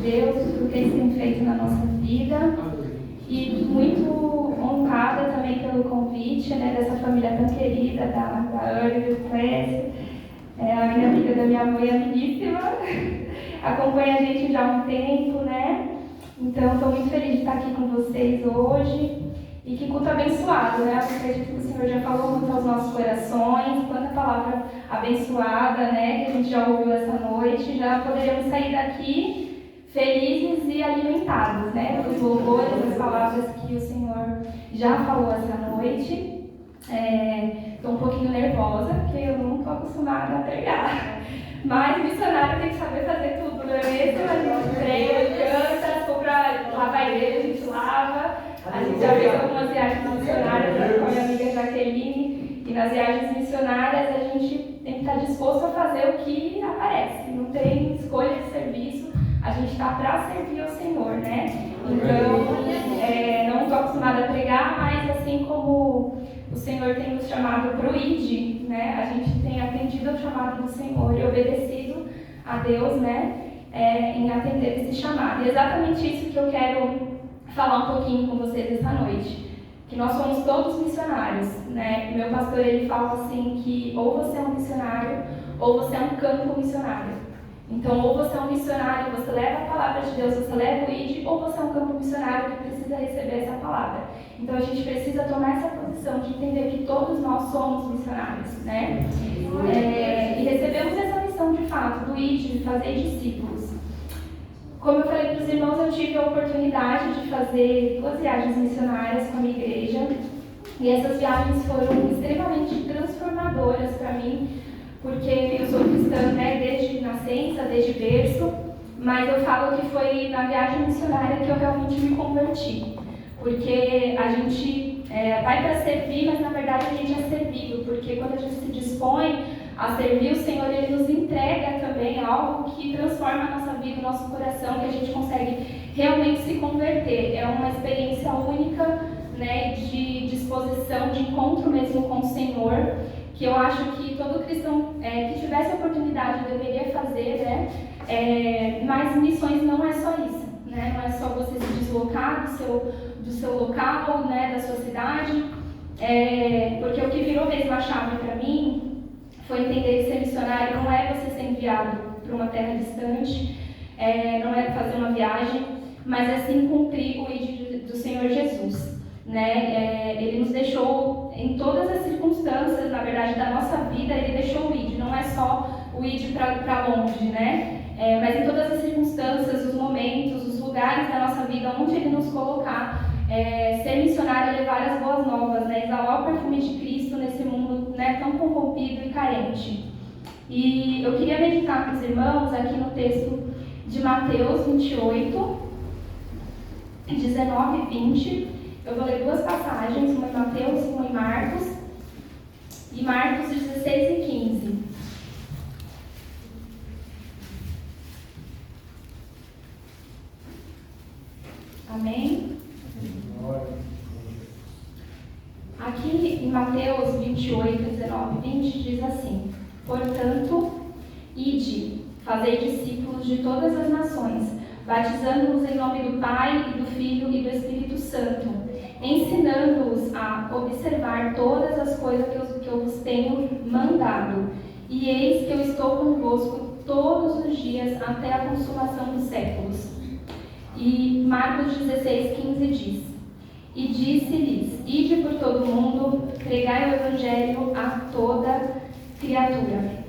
Deus por que Ele tem feito na nossa vida. E muito honrada também pelo convite, né, dessa família tão querida, da Ana e do Clécio, a minha amiga da minha mãe amiguíssima, acompanha a gente já há um tempo, né? Então, estou muito feliz de estar aqui com vocês hoje. E que culto abençoado, né? Eu acredito que o Senhor já falou muito aos nossos corações, quanta palavra abençoada, né, que a gente já ouviu essa noite. Já poderíamos sair daqui felizes e alimentados, né, dos louvores, das palavras que o Senhor já falou essa noite. Estou um pouquinho nervosa, porque eu não estou acostumada a pregar. Mas missionário tem que saber fazer tudo, não é mesmo? A gente treina, canta, se for para lavar a igreja, a gente lava. A gente já fez algumas viagens missionárias com a minha amiga Jaqueline. E nas viagens missionárias a gente tem que estar disposto a fazer o que aparece. Não tem escolha de serviço. A gente está para servir ao Senhor, né? Então, não estou acostumada a pregar, mas assim como o Senhor tem nos chamado para o ID, né? A gente tem atendido ao chamado do Senhor e obedecido a Deus, né? Em atender esse chamado. E é exatamente isso que eu quero falar um pouquinho com vocês essa noite. Que nós somos todos missionários, né? Meu pastor, ele fala assim que ou você é um missionário ou você é um campo missionário. Então, ou você é um missionário, você leva a palavra de Deus, você leva o ID, ou você é um campo missionário que precisa receber essa palavra. Então, a gente precisa tomar essa posição de entender que todos nós somos missionários, né? E recebemos essa missão de fato, do ID, de fazer discípulos. Como eu falei para os irmãos, eu tive a oportunidade de fazer 2 viagens missionárias com a minha igreja. E essas viagens foram extremamente transformadoras para mim, porque eu sou cristã, né, desde nascença, desde berço, mas eu falo que foi na viagem missionária que eu realmente me converti, porque a gente vai para servir, mas na verdade a gente é servido, porque quando a gente se dispõe a servir o Senhor, Ele nos entrega também algo que transforma a nossa vida, o nosso coração, que a gente consegue realmente se converter. É uma experiência única, né, de disposição, de encontro mesmo com o Senhor, que eu acho que todo cristão que tivesse a oportunidade deveria fazer, né? Mas missões não é só isso, né? Não é só você se deslocar do seu local, né, da sua cidade, porque o que virou mesmo a chave para mim foi entender que ser missionário não é você ser enviado para uma terra distante, não é fazer uma viagem, mas é sim cumprir o ID do Senhor Jesus. Né? Ele nos deixou em todas as circunstâncias, na verdade, da nossa vida, Ele deixou o ID, não é só o ID para longe, né? Mas em todas as circunstâncias, os momentos, os lugares da nossa vida, onde Ele nos colocar, ser missionário é levar as boas novas, né? Exalar o perfume de Cristo nesse mundo, né, tão corrompido e carente. E eu queria meditar com os irmãos aqui no texto de Mateus 28, 19 e 20. Eu vou ler 2 passagens, uma em Mateus e uma em Marcos. E Marcos 16 e 15. Amém? Aqui em Mateus 28, 19 e 20 diz assim: Portanto, ide, fazei discípulos de todas as nações, batizando-os em nome do Pai, e do Filho e do Espírito Santo, ensinando-os a observar todas as coisas que eu vos tenho mandado. E eis que eu estou convosco todos os dias até a consumação dos séculos. E Marcos 16, 15 diz: E disse-lhes: Ide por todo o mundo, pregai o Evangelho a toda criatura.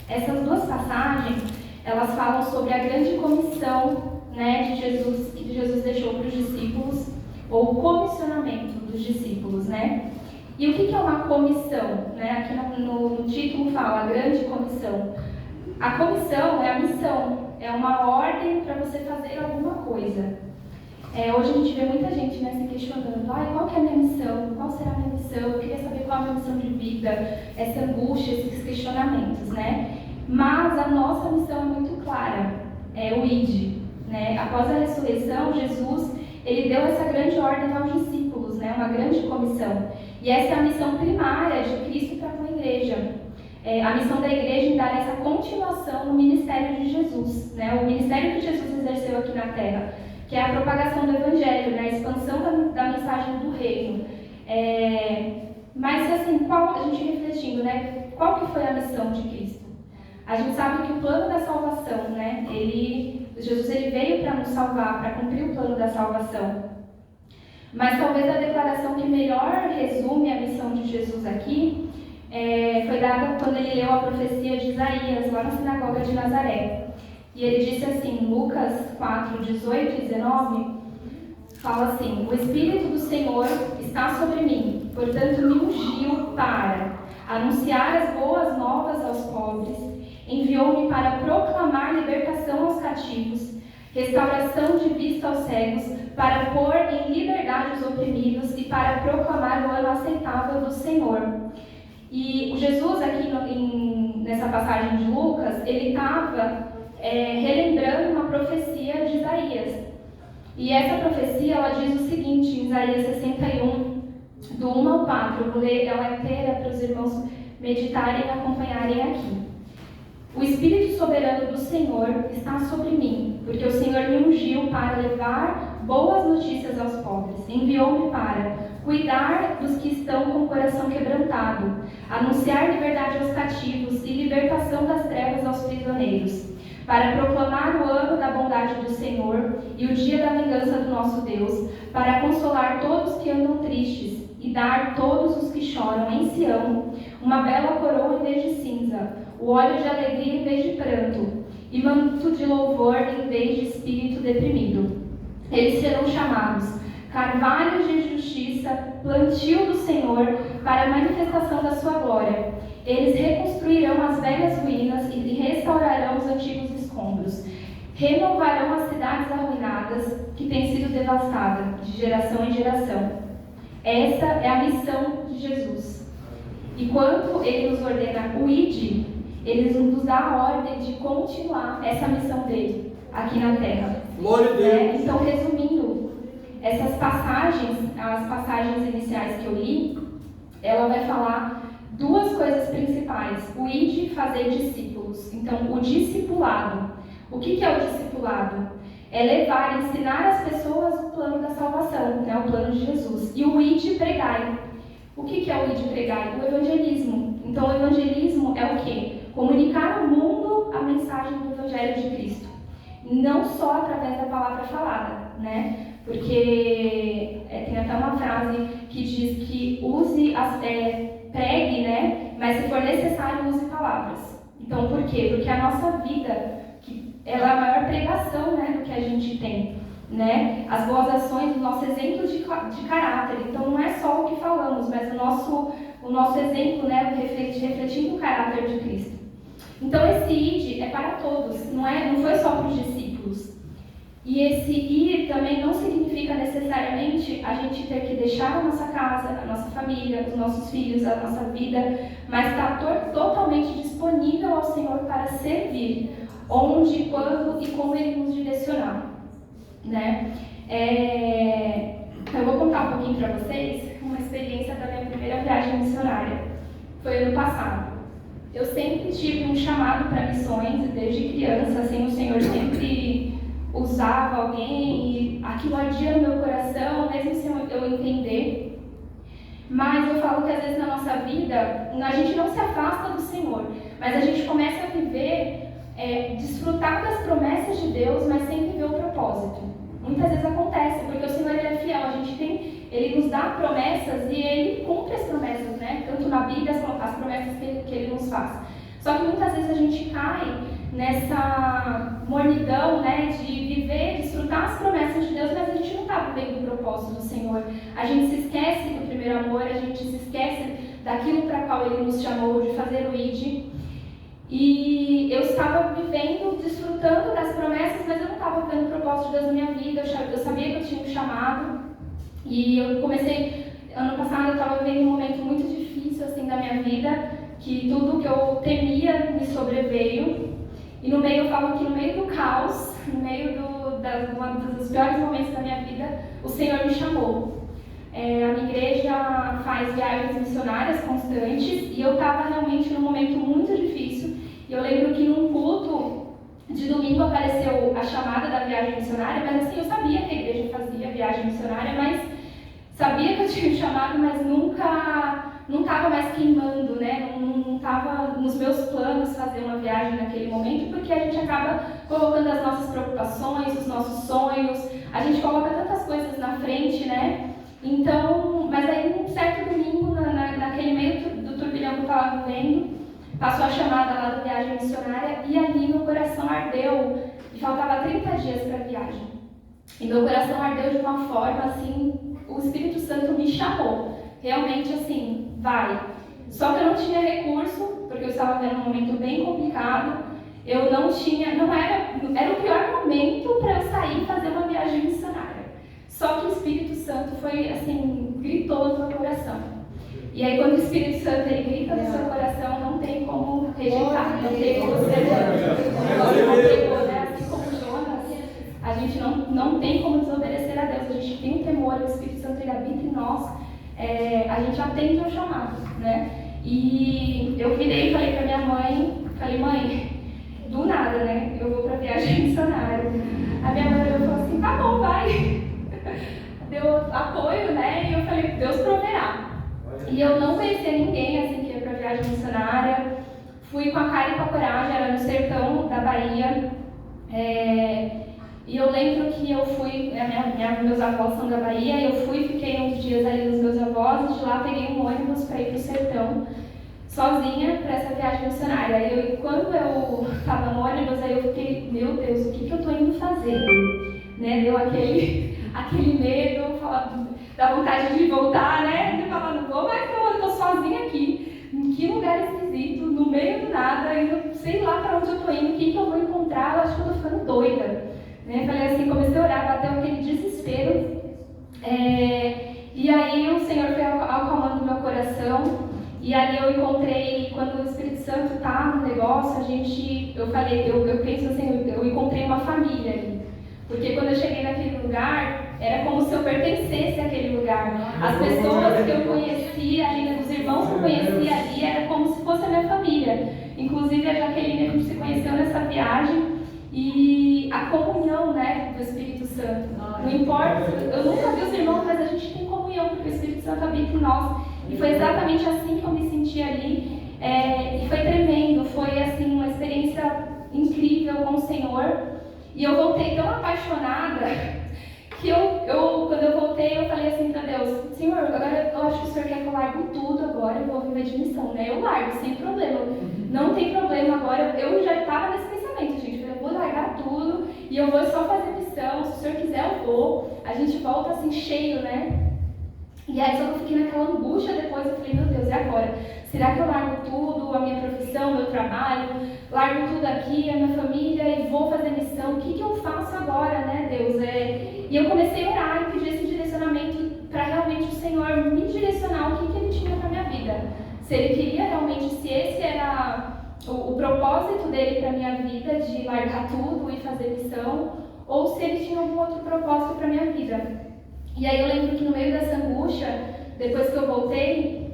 Essas 2 passagens, elas falam sobre a grande comissão, né, de Jesus, que Jesus deixou para os discípulos, ou o comissionamento dos discípulos, né? E o que é uma comissão? Né? Aqui no título fala a grande comissão. A comissão é a missão, é uma ordem para você fazer alguma coisa. Hoje a gente vê muita gente, né, se questionando: qual que é a minha missão? Qual será a minha missão? Eu queria saber qual é a minha missão de vida, essa angústia, esses questionamentos, né? Mas a nossa missão é muito clara, é o ID, né? Após a ressurreição, Jesus, ele deu essa grande ordem aos discípulos, né? Uma grande comissão. E essa é a missão primária de Cristo para com a igreja. a missão da igreja em dar essa continuação no ministério de Jesus, né? O ministério que Jesus exerceu aqui na Terra, que é a propagação do Evangelho, né? A expansão da mensagem do reino. Mas assim, a gente refletindo, né? Qual que foi a missão de Cristo? A gente sabe que o plano da salvação, né? Jesus veio para nos salvar, para cumprir o plano da salvação. Mas talvez a declaração que melhor resume a missão de Jesus aqui foi dada quando ele leu a profecia de Isaías, lá na sinagoga de Nazaré. E ele disse assim, Lucas 4, 18 e 19, fala assim: o Espírito do Senhor está sobre mim, portanto me ungiu para anunciar as boas novas aos pobres, enviou-me para proclamar libertação aos cativos, restauração de vista aos cegos, para pôr em liberdade os oprimidos e para proclamar o ano aceitável do Senhor. E o Jesus aqui nessa passagem de Lucas, ele estava relembrando uma profecia de Isaías. E essa profecia, ela diz o seguinte, em Isaías 61, do 1 ao 4, eu vou ler ela inteira para os irmãos meditarem e acompanharem aqui. O Espírito soberano do Senhor está sobre mim, porque o Senhor me ungiu para levar boas notícias aos pobres. Enviou-me para cuidar dos que estão com o coração quebrantado, anunciar liberdade aos cativos e libertação das trevas aos prisioneiros, para proclamar o ano da bondade do Senhor e o dia da vingança do nosso Deus, para consolar todos que andam tristes e dar a todos os que choram em Sião uma bela coroa em vez de cinza, o óleo de alegria em vez de pranto, e manto de louvor em vez de espírito deprimido. Eles serão chamados carvalhos de justiça, plantio do Senhor, para a manifestação da sua glória. Eles reconstruirão as velhas ruínas e restaurarão os antigos escombros. Renovarão as cidades arruinadas que têm sido devastadas, de geração em geração. Essa é a missão de Jesus. E quando ele nos ordena o id, ele nos dá a ordem de continuar essa missão dele aqui na Terra. Glória a Deus. Então, resumindo, essas passagens, as passagens iniciais que eu li, ela vai falar duas coisas principais. O id, fazer discípulos. Então, o discipulado. O que é o discipulado? É levar, ensinar as pessoas o plano da salvação, né? O plano de Jesus. E o id, pregai. O que é o id, pregai? O evangelismo. Então, o evangelismo é o quê? Comunicar ao mundo a mensagem do Evangelho de Cristo. Não só através da palavra falada, né? Porque tem até uma frase que diz que pregue, né? Mas se for necessário, use palavras. Então, por quê? Porque a nossa vida, ela é a maior pregação, né, do que a gente tem, né? As boas ações, o nosso exemplo de caráter. Então, não é só o que falamos, mas o nosso exemplo, né, refletindo o caráter de Cristo. Então, esse id é para todos, não foi só para os discípulos. E esse ir também não significa necessariamente a gente ter que deixar a nossa casa, a nossa família, os nossos filhos, a nossa vida, mas estar totalmente disponível ao Senhor para servir, onde, quando e como Ele nos direcionar, né? Eu vou contar um pouquinho para vocês uma experiência da minha primeira viagem missionária. Foi ano passado. Eu sempre tive um chamado para missões, desde criança, assim, o Senhor sempre usava alguém e aquilo ardia no meu coração, mesmo sem eu entender. Mas eu falo que às vezes na nossa vida, a gente não se afasta do Senhor, mas a gente começa a viver, desfrutar das promessas de Deus, mas sem viver o propósito. Muitas vezes acontece, porque o Senhor ele é fiel, Ele nos dá promessas e Ele cumpre as promessas, né? Tanto na Bíblia, as promessas que Ele nos faz. Só que muitas vezes a gente cai nessa mornidão, né, de viver, desfrutar as promessas de Deus, mas a gente não está vivendo o propósito do Senhor. A gente se esquece do primeiro amor, a gente se esquece daquilo para qual Ele nos chamou, de fazer o id. E eu estava vivendo, desfrutando das promessas, mas eu não estava vendo o propósito de Deus na minha vida. Eu sabia que eu tinha um chamado. E eu comecei, ano passado eu estava vivendo um momento muito difícil assim da minha vida, que tudo que eu temia me sobreveio. E no meio, eu falo que no meio do caos, no meio um dos piores momentos da minha vida, o Senhor me chamou. A minha igreja faz viagens missionárias constantes e eu estava realmente num momento muito difícil. E eu lembro que num culto de domingo apareceu a chamada da viagem missionária, mas assim, eu sabia que a igreja fazia viagem missionária, mas sabia que eu tinha um chamado, mas não estava mais queimando, né? Não estava nos meus planos fazer uma viagem naquele momento, porque a gente acaba colocando as nossas preocupações, os nossos sonhos, a gente coloca tantas coisas na frente, né? Então, mas aí um certo domingo, naquele meio do turbilhão que eu estava vivendo, passou a chamada lá da viagem missionária e ali meu coração ardeu e faltava 30 dias para a viagem. E meu coração ardeu de uma forma assim, o Espírito Santo me chamou, realmente assim, vai. Só que eu não tinha recurso, porque eu estava vendo um momento bem complicado, eu não tinha, era o pior momento para eu sair e fazer uma viagem missionária. Só que o Espírito Santo foi assim, gritou no meu coração. E aí quando o Espírito Santo ele grita no seu coração, não tem como rejeitar, não tem como ser assim como Jonas, a gente não tem como desobedecer a Deus, a gente tem um temor, o Espírito Santo ele habita em nós, a gente atende ao chamado, né? E eu virei e falei pra minha mãe, mãe, do nada, né? Eu vou pra viagem missionária. A minha mãe falou assim, tá bom, vai. Deu apoio, né? E eu falei, Deus proverá. E eu não conhecia ninguém assim que ia para viagem missionária. Fui com a cara e com a coragem, era no sertão da Bahia. E eu lembro que eu fui, meus avós são da Bahia, eu fui, fiquei uns dias ali nos meus avós, e de lá peguei um ônibus para ir para o sertão, sozinha, para essa viagem missionária. E quando eu estava no ônibus, aí eu fiquei, meu Deus, o que eu estou indo fazer? Né? Deu aquele medo, da vontade de voltar, né? De falar, não vou mais, eu estou sozinha aqui, em que lugar esquisito, no meio do nada, e não sei lá para onde eu estou indo, o que eu vou encontrar, eu acho que eu estou ficando doida. Né? Falei assim, comecei a orar, bateu aquele desespero, e aí o Senhor foi acalmando o meu coração, e ali eu encontrei, quando o Espírito Santo está no negócio, eu penso assim, eu encontrei uma família ali. Porque quando eu cheguei naquele lugar, era como se eu pertencesse àquele lugar. As pessoas que eu conhecia ali, os irmãos que eu conhecia ali, era como se fosse a minha família. Inclusive a Jaqueline, a gente se conheceu nessa viagem. E a comunhão, né, do Espírito Santo. Não importa, eu nunca vi os irmãos, mas a gente tem comunhão, porque o Espírito Santo habita em nós. E foi exatamente assim que eu me senti ali. E foi tremendo, foi assim, uma experiência incrível com o Senhor. E eu voltei tão apaixonada que quando eu voltei, eu falei assim para Deus, Senhor, agora eu acho que o Senhor quer que eu largo tudo agora, eu vou viver de missão, né? Eu largo, sem problema. Não tem problema agora, eu já estava nesse pensamento, gente, eu vou largar tudo e eu vou só fazer missão, se o Senhor quiser eu vou. A gente volta assim cheio, né? E aí só que eu fiquei naquela angústia depois, eu falei, meu Deus, e agora? Será que eu largo tudo, a minha profissão, meu trabalho, largo tudo aqui, a minha família e vou fazer missão? O que eu faço agora, né, Deus? E eu comecei a orar e pedir esse direcionamento para realmente o Senhor me direcionar o que Ele tinha para minha vida. Se Ele queria realmente, se esse era o propósito dele para minha vida, de largar tudo e fazer missão, ou se Ele tinha algum outro propósito para minha vida. E aí eu lembro que no meio dessa angústia, depois que eu voltei,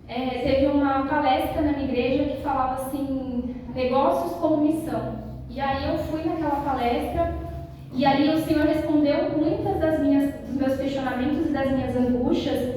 teve uma palestra na minha igreja que falava assim, negócios como missão. E aí eu fui naquela palestra e ali o Senhor respondeu muitas dos meus questionamentos e das minhas angústias,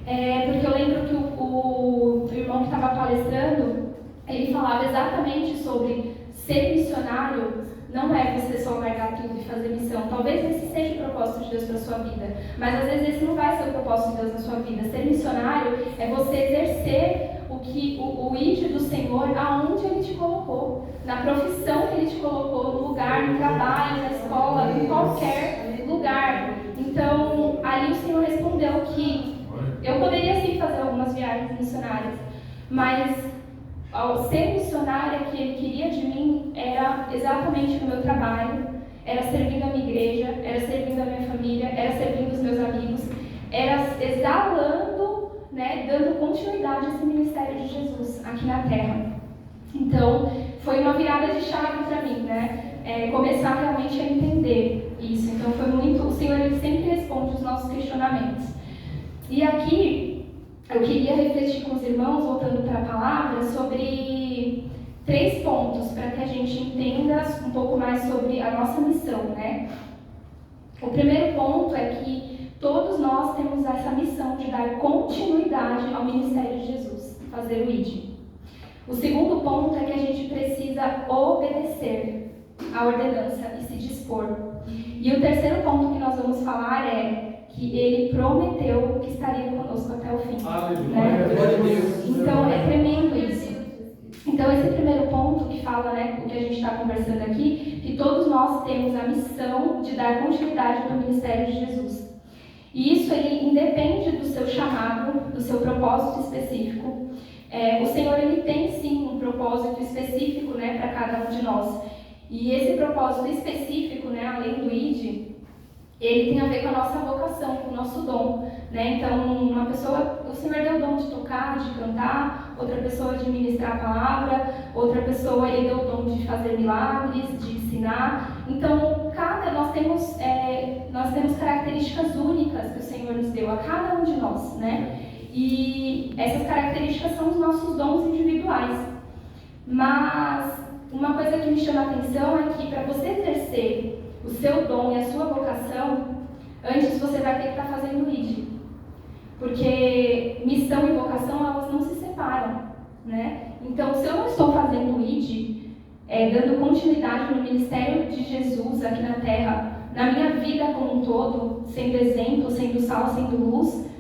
porque eu lembro que o irmão que estava palestrando, ele falava exatamente sobre ser missionário. Não é você só largar tudo e fazer missão. Talvez esse seja o propósito de Deus para a sua vida. Mas às vezes esse não vai ser o propósito de Deus na sua vida. Ser missionário é você exercer o ID do Senhor aonde Ele te colocou. Na profissão que Ele te colocou, no lugar, no trabalho, na escola, em qualquer lugar. Então, ali o Senhor respondeu que eu poderia sim fazer algumas viagens missionárias. Mas ao ser missionária, que Ele queria de mim era exatamente no meu trabalho, era servindo a minha igreja, era servindo a minha família, era servindo os meus amigos, era exalando, né, dando continuidade a esse ministério de Jesus aqui na Terra. Então, foi uma virada de chave para mim, né? Começar realmente a entender isso. Então, foi muito... O Senhor, Ele sempre responde os nossos questionamentos. E aqui eu queria refletir com os irmãos, voltando para a palavra, sobre 3 pontos, para que a gente entenda um pouco mais sobre a nossa missão, né? O primeiro ponto é que todos nós temos essa missão de dar continuidade ao ministério de Jesus, fazer o ID. O segundo ponto é que a gente precisa obedecer à ordenança e se dispor. E o terceiro ponto que nós vamos falar é que ele prometeu que estaria conosco até o fim. Né? Então é tremendo isso. Então esse primeiro ponto que fala, né, o que a gente está conversando aqui, que todos nós temos a missão de dar continuidade no ministério de Jesus. E isso ele independe do seu chamado, do seu propósito específico. O Senhor ele tem sim um propósito específico, né, para cada um de nós. E esse propósito específico, né, além do ID, ele tem a ver com a nossa vocação, com o nosso dom, né? Então, uma pessoa, o Senhor deu o dom de tocar, de cantar, outra pessoa de ministrar a palavra, outra pessoa ele deu o dom de fazer milagres, de ensinar. Então, nós temos características únicas que o Senhor nos deu a cada um de nós, né? E essas características são os nossos dons individuais. Mas uma coisa que me chama a atenção é que para você exercer o seu dom e a sua vocação, antes você vai ter que estar fazendo o ID. Porque missão e vocação, elas não se separam, né? Então, se eu não estou fazendo o ID, dando continuidade no ministério de Jesus aqui na Terra, na minha vida como um todo, sendo exemplo, sendo sal, sendo luz,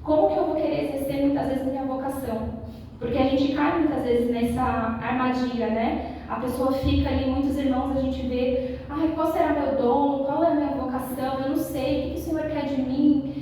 como que eu vou querer exercer muitas vezes minha vocação? Porque a gente cai muitas vezes nessa armadilha, né? A pessoa fica ali, muitos irmãos, a gente vê, qual será meu dom? Qual é a minha vocação? Eu não sei, o que o Senhor quer de mim?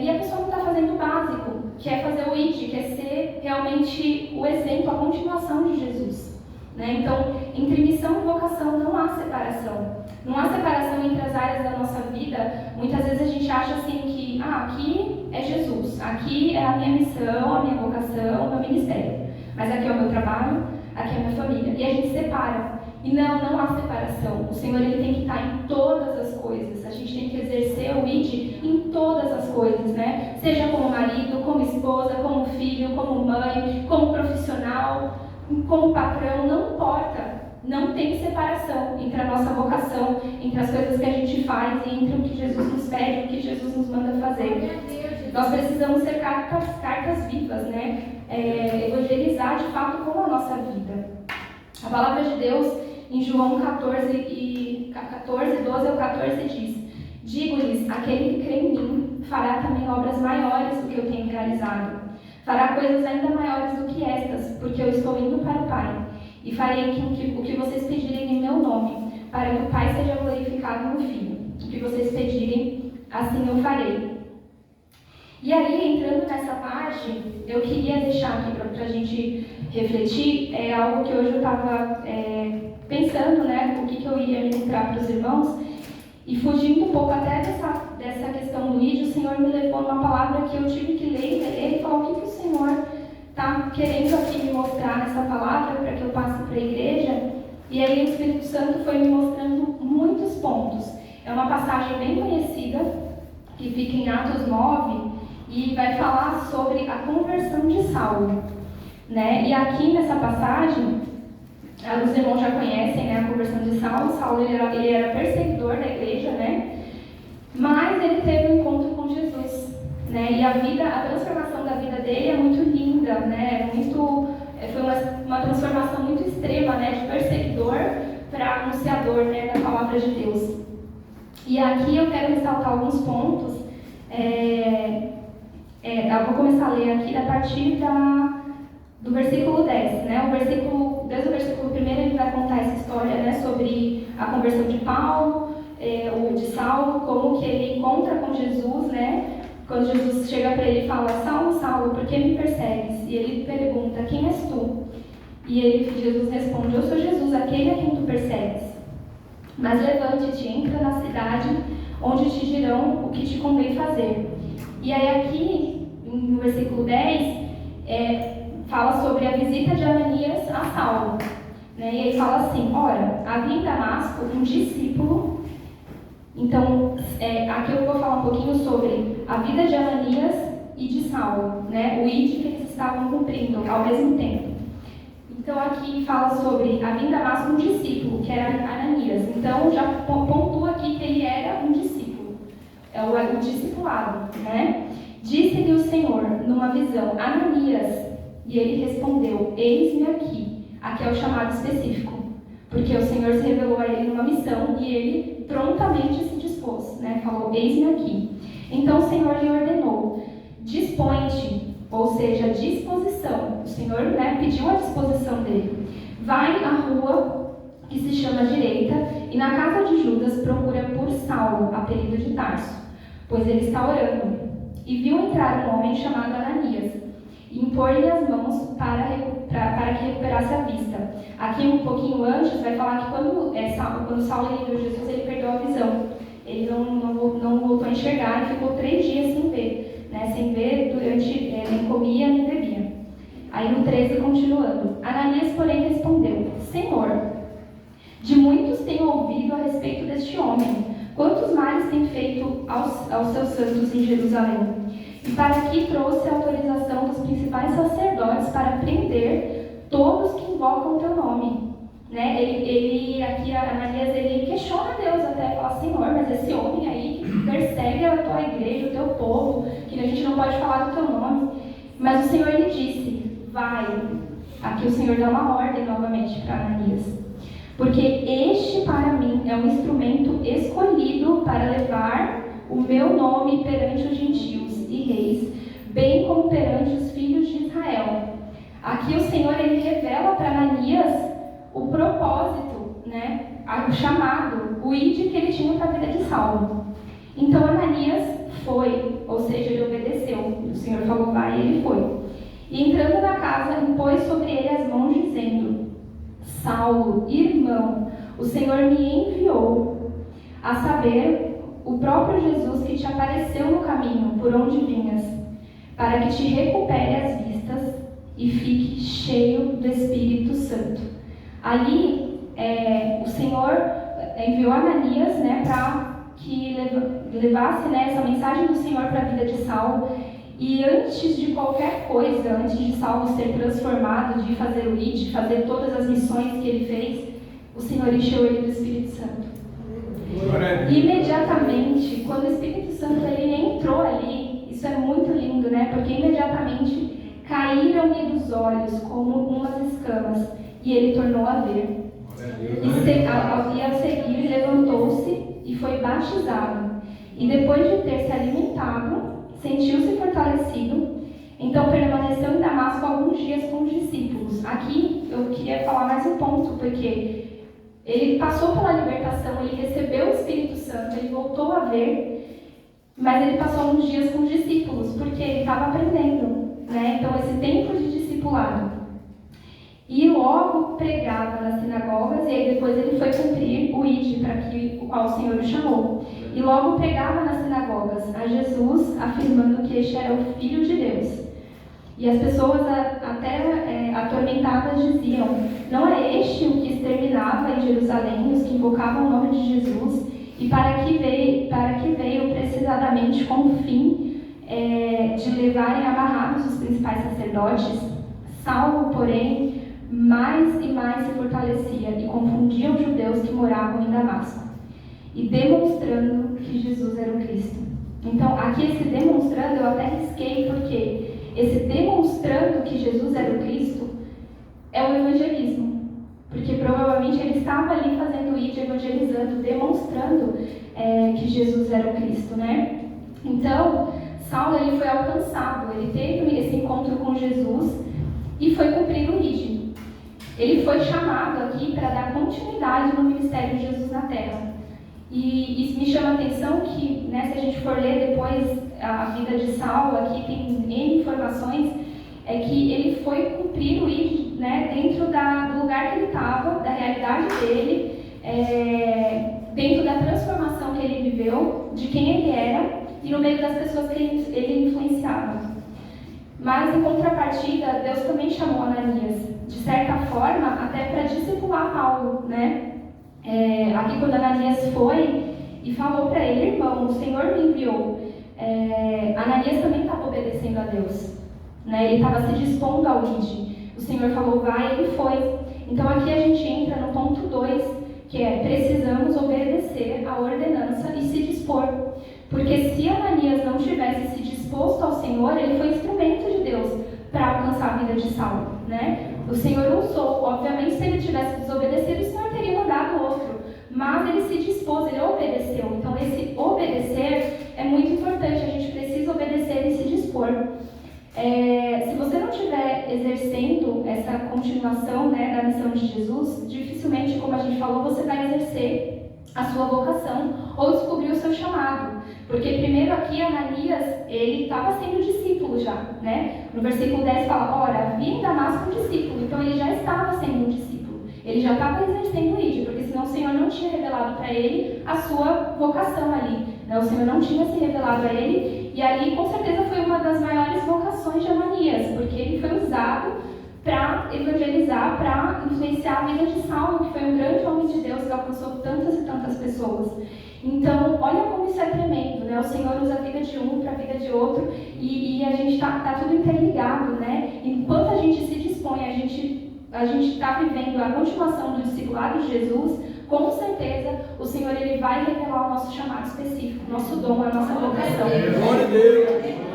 E a pessoa não está fazendo o básico, que é fazer o ID, que é ser realmente o exemplo, a continuação de Jesus. Né? Então, entre missão e vocação não há separação. Não há separação entre as áreas da nossa vida. Muitas vezes a gente acha assim que, aqui é Jesus, aqui é a minha missão, a minha vocação, o meu ministério. Mas aqui é o meu trabalho, aqui é a minha família. E a gente separa. E não há separação. O Senhor ele tem que estar em todas as coisas. A gente tem que exercer o ID em todas as coisas, né? Seja como marido, como esposa, como filho, como mãe, como profissional, como patrão, não importa. Não tem separação entre a nossa vocação, entre as coisas que a gente faz e entre o que Jesus nos pede, o que Jesus nos manda fazer. Nós precisamos ser cartas vivas, né? Evangelizar de fato com a nossa vida. A palavra de Deus, em João 14, 12 ao 14 diz: digo-lhes, aquele que crê em mim fará também obras maiores do que eu tenho realizado. Fará coisas ainda maiores do que estas, porque eu estou indo para o Pai. E farei o que vocês pedirem em meu nome, para que o Pai seja glorificado no Filho. O que vocês pedirem, assim eu farei. E aí, entrando nessa parte, eu queria deixar aqui para a gente refletir, algo que hoje eu estava pensando, né, o que eu iria ministrar para os irmãos, e fugindo um pouco até dessa questão do ID, o Senhor me levou numa palavra que eu tive que ler e falar o que o Senhor está querendo aqui me mostrar nessa palavra para que eu passe para a igreja. E aí o Espírito Santo foi me mostrando muitos pontos. É uma passagem bem conhecida, que fica em Atos 9, e vai falar sobre a conversão de Saulo. Né? E aqui nessa passagem, os irmãos já conhecem, né, a conversão de Saulo. Saulo ele era perseguidor da igreja, né? Mas ele teve um encontro com Jesus. Né? E a transformação da vida dele é muito linda, né? Foi uma transformação muito extrema, né? De perseguidor para anunciador, né, da palavra de Deus. E aqui eu quero ressaltar alguns pontos. Eu vou começar a ler aqui a partir do versículo 10. Né? Desde o versículo 1 ele vai contar essa história, né, sobre a conversão de Paulo, ou de Saulo, como que ele encontra com Jesus, né? Quando Jesus chega para ele e fala: Saulo, Saulo, por que me persegues? E ele pergunta: quem és tu? E Jesus responde: eu sou Jesus, aquele a quem tu persegues. Mas levante-te, entra na cidade, onde te dirão o que te convém fazer. E aí aqui, no versículo 10, fala sobre a visita de Ananias a Saulo. Né? E ele fala assim: ora, havia em Damasco um discípulo. Então, aqui eu vou falar um pouquinho sobre a vida de Ananias e de Saulo, né? O id que eles estavam cumprindo ao mesmo tempo. Então aqui fala sobre a vinda Damasco um discípulo, que era Ananias. Então já pontua aqui que ele era um discípulo, é o discipulado, né? Disse-lhe o Senhor numa visão, Ananias, e ele respondeu, eis-me aqui. Aqui é o chamado específico, porque o Senhor se revelou a ele numa missão e ele prontamente se dispôs, né? Falou, eis-me aqui. Então o Senhor lhe ordenou, dispõe-te, ou seja, disposição. O Senhor, né, pediu a disposição dele. Vai à rua que se chama Direita e na casa de Judas procura por Saulo, apelido de Tarso, pois ele está orando. E viu entrar um homem chamado Ananias e impor-lhe as mãos para que recuperasse a vista. Aqui um pouquinho antes vai falar que quando Saulo viu Jesus, ele perdeu a visão. Ele não voltou a enxergar e ficou 3 dias sem ver, né? Sem ver durante, nem comia nem bebia. Aí no 13 continuando, Ananias porém respondeu, Senhor, de muitos tenho ouvido a respeito deste homem, quantos males tem feito aos seus santos em Jerusalém? E para aqui trouxe a autorização dos principais sacerdotes para prender todos que invocam o teu nome. Né? Aqui Ananias, ele questiona Deus até, fala, Senhor, mas esse homem aí que persegue a tua igreja, o teu povo, que a gente não pode falar do teu nome. Mas o Senhor lhe disse, vai. Aqui o Senhor dá uma ordem novamente para Ananias. Porque este para mim é um instrumento escolhido para levar o meu nome perante os gentios e reis, bem como perante os filhos de Israel. Aqui o Senhor ele revela para Ananias o propósito, né, o chamado, o id que ele tinha para a vida de Saulo. Então Ananias foi, ou seja, ele obedeceu. O Senhor falou, vai, e ele foi. E entrando na casa, impôs sobre ele as mãos, dizendo, Saulo, irmão, o Senhor me enviou, a saber, o próprio Jesus que te apareceu no caminho, por onde vinhas, para que te recupere as vistas e fique cheio do Espírito Santo. Ali, o Senhor enviou Ananias, né, para que levasse, né, essa mensagem do Senhor para a vida de Saulo. E antes de qualquer coisa, antes de Saulo ser transformado, de fazer o id, de fazer todas as missões que ele fez, o Senhor encheu ele do Espírito Santo. Imediatamente, quando o Espírito Santo ele entrou ali, isso é muito lindo, né? Porque imediatamente caíram-lhe dos olhos como umas escamas, e ele tornou a ver. E ao seguir, levantou-se e foi batizado. E depois de ter se alimentado, sentiu-se fortalecido, então permaneceu em Damasco alguns dias com os discípulos. Aqui eu queria falar mais um ponto, porque ele passou pela libertação, ele recebeu o Espírito Santo, ele voltou a ver, mas ele passou alguns dias com os discípulos, porque ele estava aprendendo, né? Então esse tempo de discipulado. E logo pregava nas sinagogas, e aí depois ele foi cumprir o id para o qual o Senhor o chamou. E logo pregava nas sinagogas a Jesus, afirmando que este era o Filho de Deus. E as pessoas até atormentadas diziam, não é este o que exterminava em Jerusalém os que invocavam o nome de Jesus? E para que veio precisamente com o fim de levarem amarrados os principais sacerdotes? Saulo, porém, mais e mais se fortalecia e confundia os judeus que moravam em Damasco, e demonstrando que Jesus era o Cristo. Então, aqui esse demonstrando eu até risquei, porque esse demonstrando que Jesus era o Cristo é o evangelismo. Porque provavelmente ele estava ali fazendo o id, evangelizando, demonstrando que Jesus era o Cristo, né? Então, Saulo ele foi alcançado, ele teve esse encontro com Jesus e foi cumprir o id. Ele foi chamado aqui para dar continuidade no ministério de Jesus na Terra. E isso me chama a atenção que, né, se a gente for ler depois a vida de Saulo, aqui tem N informações, é que ele foi cumprir o id, né, dentro do lugar que ele estava, da realidade dele, dentro da transformação que ele viveu, de quem ele era e no meio das pessoas que ele influenciava. Mas, em contrapartida, Deus também chamou Ananias, de certa forma, até para discipular Paulo, né? Aqui quando Ananias foi e falou para ele, irmão, o Senhor me enviou, Ananias também estava obedecendo a Deus, né? Ele estava se dispondo ao ID. O Senhor falou, vai, ele foi. Então aqui a gente entra no ponto 2, que é: precisamos obedecer à ordenança e se dispor. Porque se Ananias não tivesse se disposto ao Senhor, ele foi instrumento de Deus para alcançar a vida de Saulo, né? O Senhor usou. Obviamente, se ele tivesse desobedecido, o Senhor teria mandado outro. Mas ele se dispôs, ele obedeceu. Então esse obedecer é muito importante. A gente precisa obedecer e se dispor. Se você não estiver exercendo essa continuação, né, da missão de Jesus, dificilmente, como a gente falou, você vai exercer a sua vocação ou descobrir o seu chamado. Porque primeiro aqui Ananias, ele estava sendo discípulo já, né? No versículo 10 fala, ora, havia em Damasco um discípulo. Então ele já estava sendo um discípulo. Ele já estava exercendo o ID, porque senão o Senhor não tinha revelado para ele a sua vocação ali, né? O Senhor não tinha se revelado a ele. E ali, com certeza, foi uma das maiores vocações de Ananias, porque ele foi usado para evangelizar, para influenciar a vida de Saulo, que foi um grande homem de Deus que alcançou tantas e tantas pessoas. Então, olha como isso é tremendo, né? O Senhor usa a vida de um para a vida de outro, e a gente tá tudo interligado, né? Enquanto a gente se dispõe, a gente está vivendo a continuação do discipulado de Jesus, com certeza o Senhor ele vai revelar o nosso chamado específico, o nosso dom, a nossa vocação. Glória a Deus!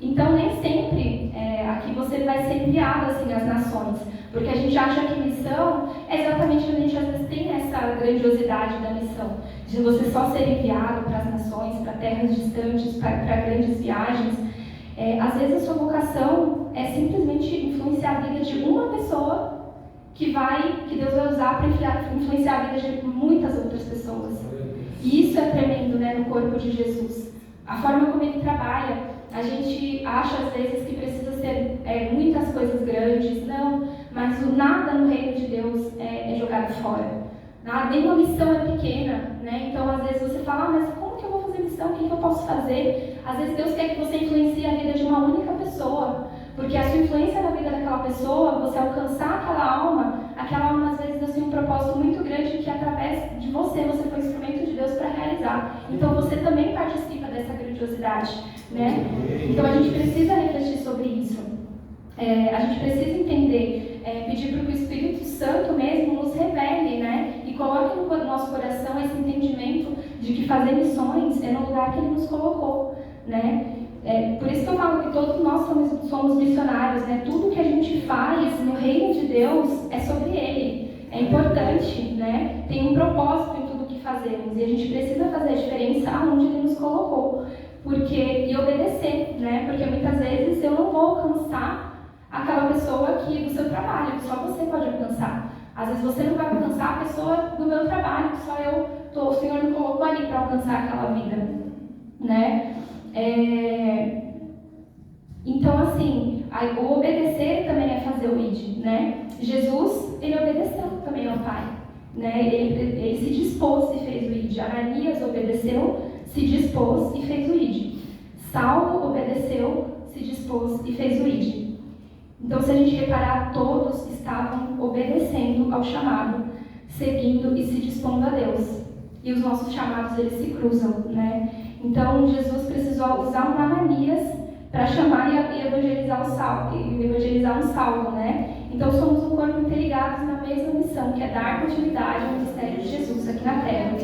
Então nem sempre aqui você vai ser enviado assim às nações, porque a gente acha que missão é exatamente quando a gente às vezes tem essa grandiosidade da missão, de você só ser enviado para as nações, para terras distantes, para grandes viagens. Às vezes a sua vocação é simplesmente influenciar a vida de uma pessoa que Deus vai usar para influenciar a vida de muitas outras pessoas. E isso é tremendo, né, no corpo de Jesus. A forma como ele trabalha, a gente acha às vezes que precisa ser muitas coisas grandes, não, mas o nada no reino de Deus é jogado fora. Nenhuma missão é pequena, né? Então às vezes você fala, mas como que eu vou fazer missão? O que eu posso fazer? Às vezes Deus quer que você influencie a vida de uma única pessoa. Porque a sua influência na vida daquela pessoa, você alcançar aquela alma às vezes tem um propósito muito grande que através de você foi instrumento de Deus para realizar. Então você também participa dessa grandiosidade, né? Então a gente precisa refletir sobre isso. A gente precisa entender, pedir para que o Espírito Santo mesmo nos revele, né? E coloque no nosso coração esse entendimento de que fazer missões é no lugar que Ele nos colocou, né? Por isso que eu falo que todos nós somos missionários, né? Tudo que a gente faz no reino de Deus é sobre Ele. É importante, né? Tem um propósito em tudo que fazemos. E a gente precisa fazer a diferença aonde Ele nos colocou. E obedecer, né? Porque muitas vezes eu não vou alcançar aquela pessoa aqui do seu trabalho, que só você pode alcançar. Às vezes você não vai alcançar a pessoa do meu trabalho, que só o Senhor me colocou ali para alcançar aquela vida, né? Então, assim, o obedecer também é fazer o ID, né? Jesus, ele obedeceu também ao Pai, né? Ele se dispôs e fez o ID. Ananias obedeceu, se dispôs e fez o ID. Saulo obedeceu, se dispôs e fez o ID. Então, se a gente reparar, todos estavam obedecendo ao chamado, seguindo e se dispondo a Deus. E os nossos chamados, eles se cruzam, né? Então, Jesus precisou usar um Ananias para chamar e evangelizar um Saulo, né? Então, somos um corpo interligados na mesma missão, que é dar continuidade ao ministério de Jesus aqui na Terra.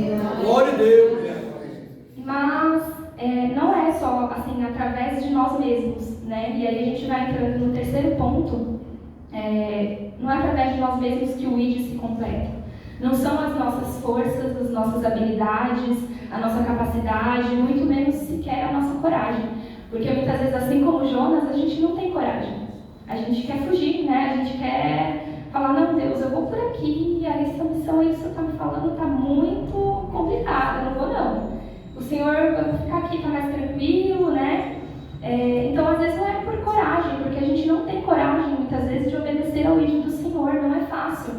Glória a Deus! Mas não é só assim, através de nós mesmos, né? E aí a gente vai entrando no terceiro ponto. Não é através de nós mesmos que o ID se completa. Não são as nossas forças, as nossas habilidades, a nossa capacidade, muito menos sequer a nossa coragem. Porque muitas vezes, assim como Jonas, a gente não tem coragem. A gente quer fugir, né? A gente quer falar, não, Deus, eu vou por aqui, e aí essa missão aí que o Senhor está me falando está muito complicada, eu não vou não. O Senhor, eu vou ficar aqui, está mais tranquilo, né? Então, às vezes não é por coragem, porque a gente não tem coragem, muitas vezes, de obedecer ao ID do Senhor, não é fácil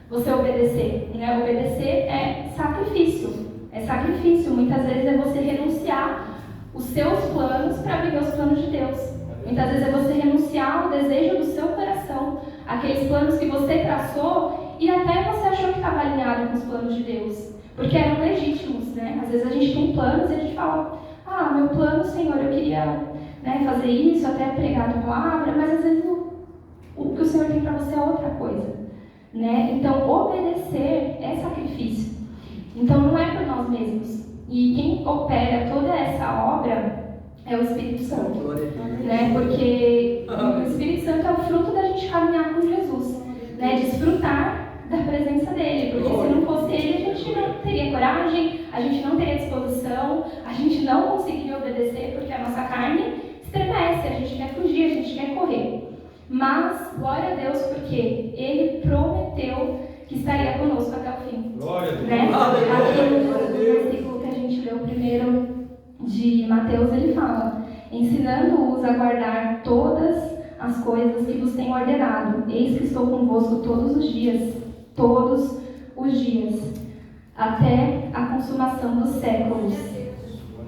você obedecer, né? Obedecer é sacrifício, muitas vezes é você renunciar os seus planos para viver os planos de Deus. Muitas vezes é você renunciar ao desejo do seu coração, aqueles planos que você traçou e até você achou que estava alinhado com os planos de Deus, porque eram legítimos, né? Às vezes a gente tem planos e a gente fala, meu plano, Senhor, eu queria, né, fazer isso, até pregar a palavra, mas às vezes o que o Senhor tem para você é outra coisa, né? Então, obedecer é sacrifício. Então, não é por nós mesmos. E quem opera toda essa obra é o Espírito Santo, né? Porque o Espírito Santo é o fruto da gente caminhar com Jesus, né? Desfrutar da presença dele, porque se não fosse ele, a gente não teria coragem, a gente não teria disposição, a gente não conseguiria obedecer, porque a nossa carne estremece, a gente quer fugir, a gente quer correr. Mas, glória a Deus, porque ele prometeu que estaria conosco até o fim. Glória a Deus. Né? Aqui no versículo que a gente leu primeiro de Mateus, ele fala: ensinando-os a guardar todas as coisas que vos tenho ordenado. Eis que estou convosco todos os dias, até a consumação dos séculos.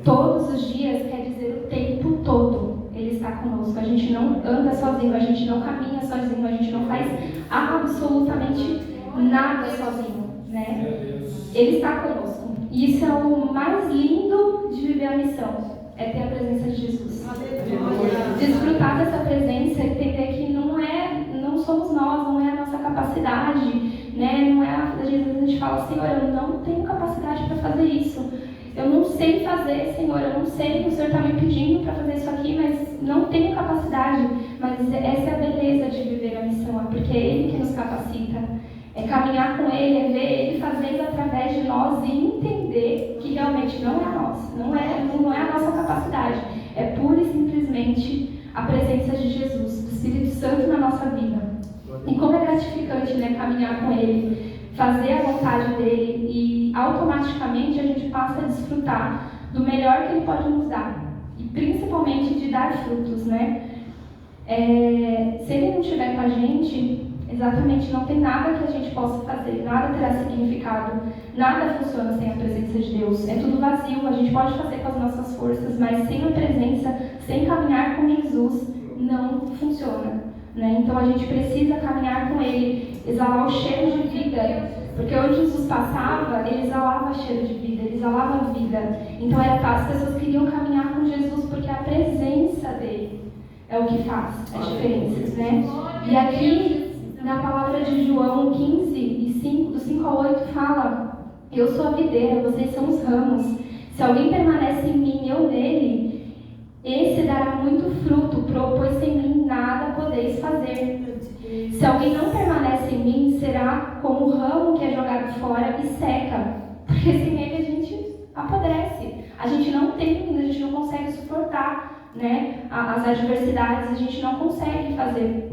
Todos os dias quer dizer o tempo todo. Ele está conosco. A gente não anda sozinho, a gente não caminha sozinho, a gente não faz absolutamente nada sozinho, né? Ele está conosco. E isso é o mais lindo de viver a missão, é ter a presença de Jesus. Desfrutar dessa presença, entender que não somos nós, não é a nossa capacidade, né? Não é às vezes a gente fala, Senhor, eu não tenho capacidade para fazer isso. Eu não sei fazer, Senhor, eu não sei, o Senhor está me pedindo para fazer isso aqui, mas não tenho capacidade. Mas essa é a beleza de viver a missão, é porque é Ele que nos capacita. É caminhar com Ele, é ver Ele fazendo através de nós e entender que realmente não é nós, não é a nossa capacidade. É pura e simplesmente a presença de Jesus, do Espírito Santo na nossa vida. E como é gratificante, né, caminhar com Ele, fazer a vontade dele e automaticamente a gente passa a desfrutar do melhor que ele pode nos dar e principalmente de dar frutos, né? Se ele não estiver com a gente, exatamente não tem nada que a gente possa fazer, nada terá significado, nada funciona sem a presença de Deus, é tudo vazio, a gente pode fazer com as nossas forças, mas sem a presença, sem caminhar com Jesus, não funciona. Né? Então a gente precisa caminhar com Ele, exalar o cheiro de vida, porque onde Jesus passava, Ele exalava cheiro de vida, Ele exalava vida. Então as pessoas queriam caminhar com Jesus porque a presença dele é o que faz as diferenças, né? E aqui na palavra de João 15, do 5 ao 8 fala: eu sou a videira, vocês são os ramos. Se alguém permanece em mim e eu nele, esse dará muito fruto, pois sem mim nada podeis fazer. Se alguém não permanece em mim, será como o ramo que é jogado fora e seca, porque sem ele a gente apodrece. A gente não tem, a gente não consegue suportar, né, as adversidades, a gente não consegue fazer.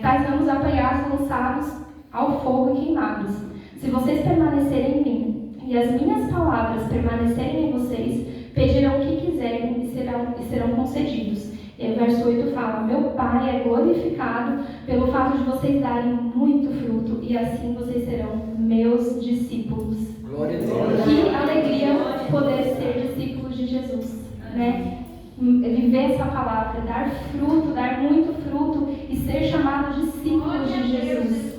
Tais ramos apanhados, lançados ao fogo e queimados. Se vocês permanecerem em mim e as minhas palavras permanecerem em vocês, pedirão o que quiserem e serão concedidos. E o verso 8 fala: meu Pai é glorificado pelo fato de vocês darem muito fruto, e assim vocês serão meus discípulos. Glória a Deus. Que alegria poder ser discípulos de Jesus, né? Viver essa palavra, dar fruto, dar muito fruto e ser chamado discípulos de Jesus,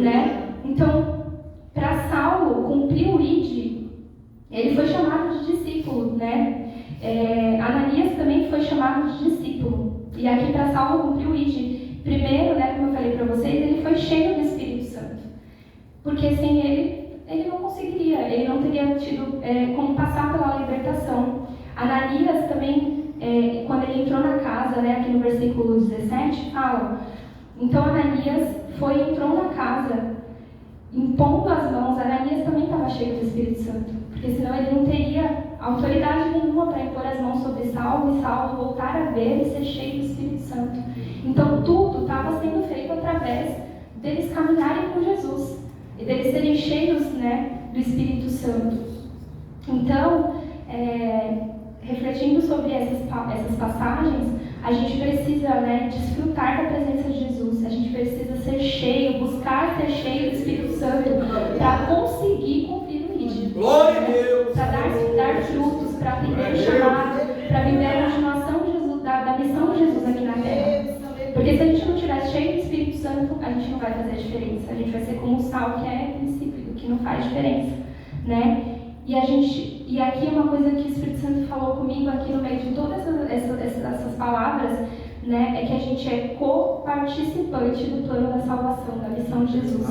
né? Então, para Saulo cumprir o ID, ele foi chamado de discípulo, né? Ananias também foi chamado de discípulo. E aqui para Saulo cumprir o ID. Primeiro, né, como eu falei para vocês, ele foi cheio do Espírito Santo. Porque sem ele não conseguiria, ele não teria tido como passar pela libertação. Ananias também, quando ele entrou na casa, né, aqui no versículo 17, fala: então Ananias entrou na casa, impondo as mãos. Ananias também estava cheio do Espírito Santo, porque senão ele não teria autoridade nenhuma para impor as mãos sobre Saulo e Saulo voltar a ver e ser cheio do Espírito Santo. Então tudo estava sendo feito através deles caminharem com Jesus e deles serem cheios, né, do Espírito Santo. Então, refletindo sobre essas passagens, a gente precisa, né, desfrutar da presença de Jesus. A gente precisa ser cheio, buscar ser cheio do Espírito Santo para conseguir cumprir o ID. Glória a Deus. Para dar frutos, para viver o chamado, para viver a continuação de Jesus, da missão de Jesus aqui na Terra. Porque se a gente não estiver cheio do Espírito Santo, a gente não vai fazer a diferença. A gente vai ser como o sal que é insípido, que não faz diferença, né? E aqui é uma coisa que o Espírito Santo falou comigo aqui no meio de todas essas palavras, né, é que a gente é co-participante do plano da salvação, da missão de Jesus.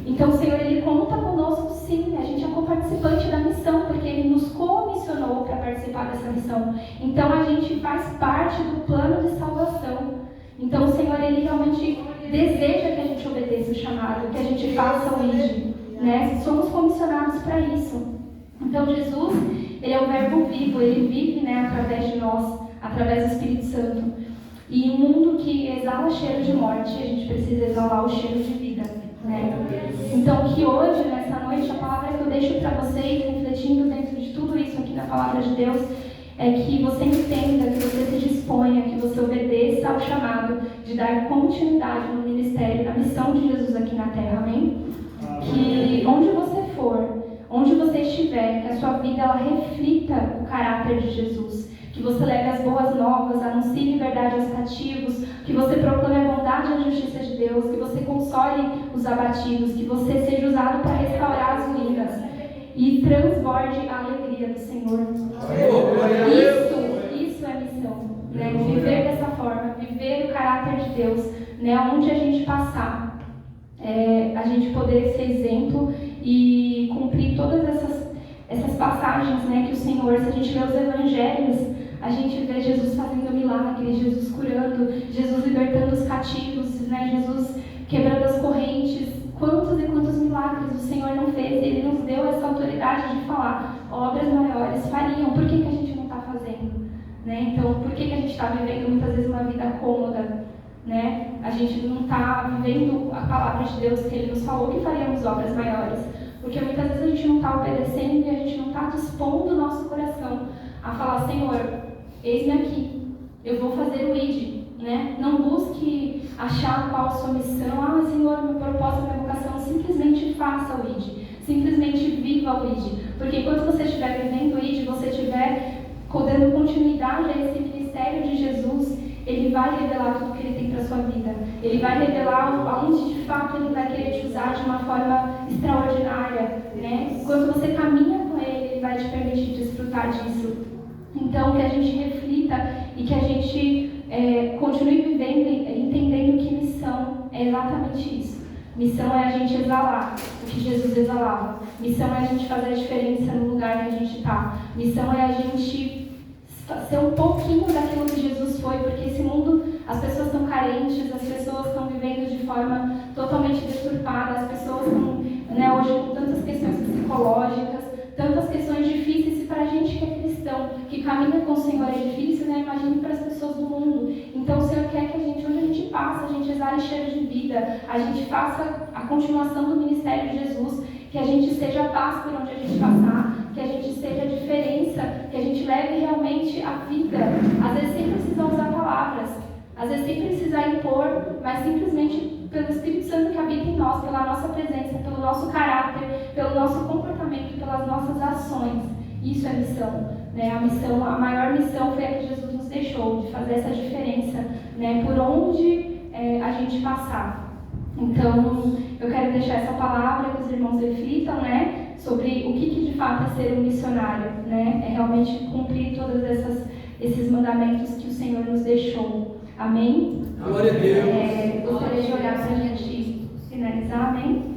Então o Senhor, Ele conta conosco sim, a gente é co-participante da missão, porque Ele nos comissionou para participar dessa missão. Então a gente faz parte do plano de salvação. Então o Senhor, Ele realmente deseja que a gente obedeça o chamado, que a gente faça o ID, né? Somos comissionados para isso. Então Jesus, Ele é o verbo vivo, Ele vive, né, através de nós, através do Espírito Santo. E em um mundo que exala cheiro de morte, a gente precisa exalar o cheiro de vida, né? Então que hoje, nessa noite, a palavra que eu deixo para vocês, refletindo dentro de tudo isso aqui na palavra de Deus, é que você entenda, que você se disponha, que você obedeça ao chamado de dar continuidade no ministério, na missão de Jesus aqui na Terra, amém? Que onde você for, onde você estiver, que a sua vida ela reflita o caráter de Jesus. Que você leve as boas novas, anuncie liberdade aos cativos, que você proclame a bondade e a justiça de Deus, que você console os abatidos, que você seja usado para restaurar as ruínas e transborde a alegria do Senhor. Isso é missão, né? Viver dessa forma, viver o caráter de Deus, né? Onde a gente passar, a gente poder ser exemplo e cumprir todas essas passagens, né? Que o Senhor, se a gente lê os evangelhos, a gente vê Jesus fazendo milagres, Jesus curando, Jesus libertando os cativos, né? Jesus quebrando as correntes. Quantos e quantos milagres o Senhor não fez? Ele nos deu essa autoridade de falar, obras maiores fariam. Por que a gente não está fazendo? Né? Então, por que a gente está vivendo muitas vezes uma vida cômoda? Né? A gente não está vivendo a palavra de Deus, que Ele nos falou que faríamos obras maiores. Porque muitas vezes a gente não está obedecendo e a gente não está dispondo o nosso coração a falar, Senhor, eis-me aqui, eu vou fazer o ID, né? Não busque achar qual a sua missão, Senhor, meu propósito, minha vocação, simplesmente faça o ID, simplesmente viva o ID, porque enquanto você estiver vivendo o ID, você estiver dando continuidade a esse ministério de Jesus, Ele vai revelar tudo que Ele tem para a sua vida, Ele vai revelar aonde de fato Ele vai querer te usar de uma forma extraordinária, né? Quando você caminha com Ele, Ele vai te permitir desfrutar disso. Então, que a gente reflita e que a gente continue vivendo e entendendo que missão é exatamente isso. Missão é a gente exalar o que Jesus exalava. Missão é a gente fazer a diferença no lugar que a gente está. Missão é a gente ser um pouquinho daquilo que Jesus foi, porque esse mundo, as pessoas estão carentes, as pessoas estão vivendo de forma totalmente deturpada, as pessoas estão, né, hoje com tantas questões psicológicas, tantas questões difíceis, e para a gente que é cristão, que caminha com o Senhor é difícil, né? Imagine para as pessoas do mundo. Então o Senhor quer que a gente, onde a gente passa, a gente exale cheiro de vida, a gente faça a continuação do ministério de Jesus, que a gente seja paz por onde a gente passar, que a gente seja a diferença, que a gente leve realmente a vida, às vezes sem precisar usar palavras, às vezes sem precisar impor, mas simplesmente pelo Espírito Santo que habita em nós, pela nossa presença, pelo nosso caráter, pelo nosso comportamento, pelas nossas ações. Isso é missão, né? A missão, a maior missão foi a que Jesus nos deixou, de fazer essa diferença, né? Por onde a gente passar. Então, eu quero deixar essa palavra que os irmãos reflitam, né? Sobre o que de fato é ser um missionário, né? É realmente cumprir todos esses mandamentos que o Senhor nos deixou. Amém? Glória a Deus. Gostaria de orar para a gente finalizar, amém?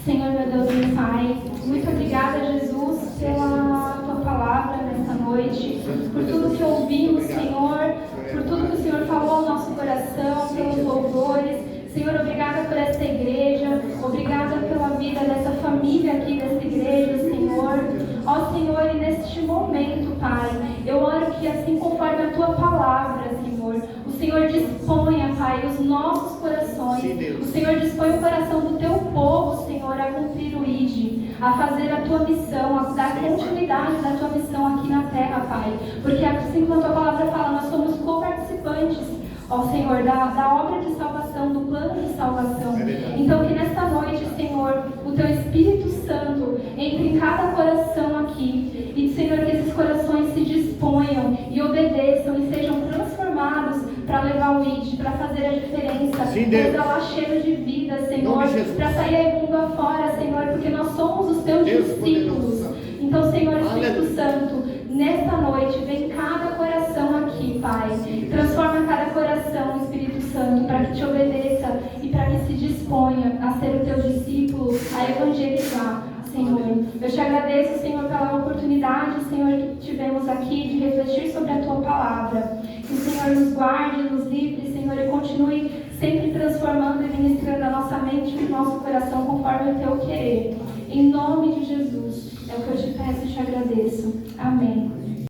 Senhor, meu Deus e Pai, muito obrigada, Jesus, pela Tua palavra nesta noite, por tudo que ouvimos, Senhor, por tudo que o Senhor falou ao nosso coração, pelos louvores. Senhor, obrigada por esta igreja, obrigada pela vida dessa família aqui desta igreja, Senhor. Ó Senhor, e neste momento, Pai, eu oro que assim conforme a Tua palavra, Senhor, o Senhor disponha, Pai, os nossos corações, o Senhor dispõe o coração do Teu povo, Senhor, a cumprir o ID, a fazer a Tua missão, a dar continuidade da Tua missão aqui na terra, Pai, porque assim como a Tua palavra fala, nós somos co-participantes, ó Senhor, da obra de salvação, do plano de salvação. Então que nesta noite, Senhor, o Teu Espírito Santo entre em cada coração aqui. E, Senhor, que esses corações se disponham e obedeçam e sejam transformados para levar o ID, para fazer a diferença, para exalar cheiro de vida, Senhor. Jesus. para sair aí mundo afora, Senhor, porque nós somos os teus Deus discípulos. poderoso. Então, Senhor Espírito Aleluia. Santo, nesta noite, vem em cada coração aqui, Pai. Transforma cada coração, Espírito Santo, para que te obedeça e para que se disponha a ser o teu discípulo, a evangelizar, Senhor. Eu te agradeço, Senhor, pela oportunidade, Senhor, que tivemos aqui de refletir sobre a tua palavra. Que o Senhor nos guarde, nos livre, Senhor, e continue sempre transformando e ministrando a nossa mente e o nosso coração conforme o teu querer. Em nome de Jesus, é o que eu te peço e te agradeço. Amém.